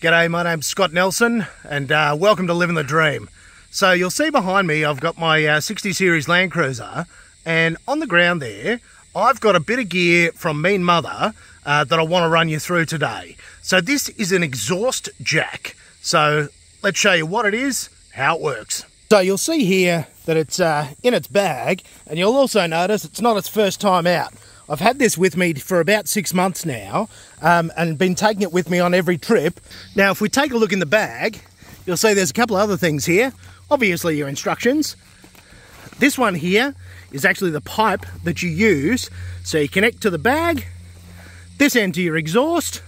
G'day, my name's Scott Nelson and welcome to Living the Dream. So you'll see behind me I've got my 60 series Land Cruiser, and on the ground there I've got a bit of gear from Mean Mother that I want to run you through today. So this is an exhaust jack. So let's show you what it is, how it works. So you'll see here that it's in its bag, and you'll also notice it's not its first time out. I've had this with me for about 6 months now and been taking it with me on every trip. Now, if we take a look in the bag, you'll see there's a couple of other things here. Obviously, your instructions. This one here is actually the pipe that you use. So you connect to the bag, this end to your exhaust,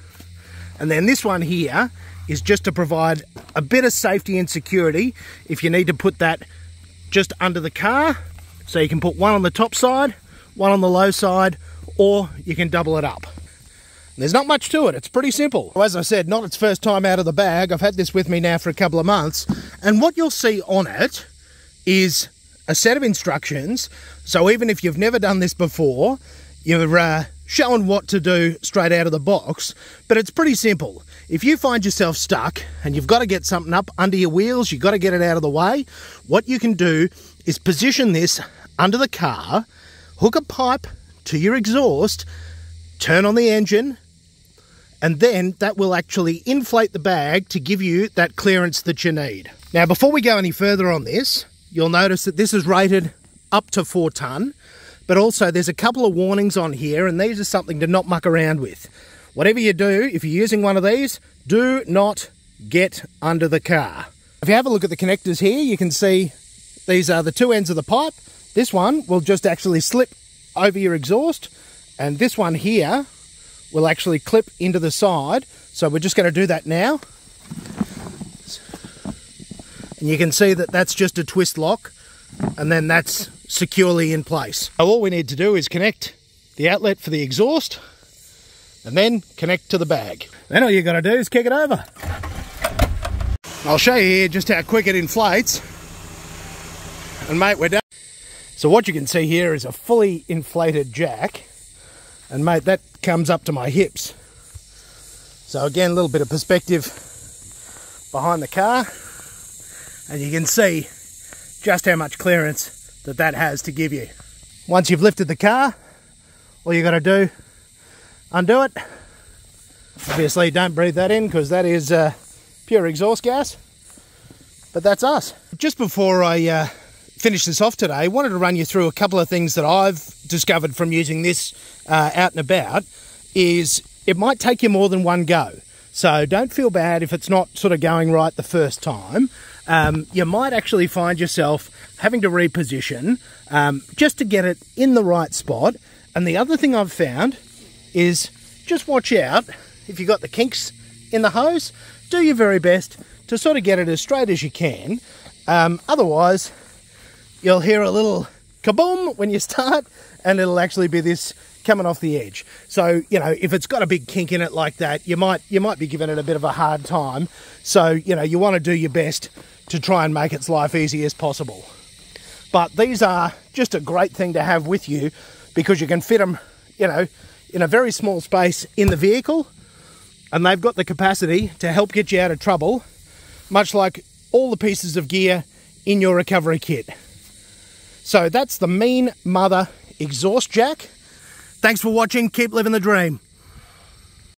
and then this one here is just to provide a bit of safety and security if you need to put that just under the car. So you can put one on the top side, one on the low side, or you can double it up. There's not much to it, it's pretty simple. As I said, not its first time out of the bag. I've had this with me now for a couple of months, and what you'll see on it is a set of instructions. So even if you've never done this before, you're shown what to do straight out of the box, but it's pretty simple. If you find yourself stuck and you've got to get something up under your wheels, you've got to get it out of the way, what you can do is position this under the car, hook a pipe to your exhaust, turn on the engine, and then that will actually inflate the bag to give you that clearance that you need. Now, before we go any further on this, you'll notice that this is rated up to 4 tonne, but also there's a couple of warnings on here, and these are something to not muck around with. Whatever you do, if you're using one of these, do not get under the car. If you have a look at the connectors here, you can see these are the 2 ends of the pipe. This one will just actually slip over your exhaust, and this one here will actually clip into the side. So we're just going to do that now, and you can see that that's just a twist lock, and then that's securely in place. So all we need to do is connect the outlet for the exhaust and then connect to the bag. Then all you got to do is kick it over. I'll show you here just how quick it inflates, and mate, we're done. So what you can see here is a fully inflated jack, and mate, that comes up to my hips. So again, a little bit of perspective behind the car, and you can see just how much clearance that has to give you. Once you've lifted the car, all you got to do, undo it. Obviously don't breathe that in because that is pure exhaust gas, but that's us. Just before I finish this off today, I wanted to run you through a couple of things that I've discovered from using this out and about. Is it might take you more than one go, so don't feel bad if it's not sort of going right the first time. You might actually find yourself having to reposition just to get it in the right spot. And the other thing I've found is just watch out if you've got the kinks in the hose. Do your very best to sort of get it as straight as you can. Otherwise, you'll hear a little kaboom when you start, and it'll actually be this coming off the edge. So, you know, if it's got a big kink in it like that, you might be giving it a bit of a hard time. So, you know, you want to do your best to try and make its life easy as possible. But these are just a great thing to have with you because you can fit them, you know, in a very small space in the vehicle, and they've got the capacity to help get you out of trouble, much like all the pieces of gear in your recovery kit. So that's the Mean Mother exhaust jack. Thanks for watching. Keep living the dream.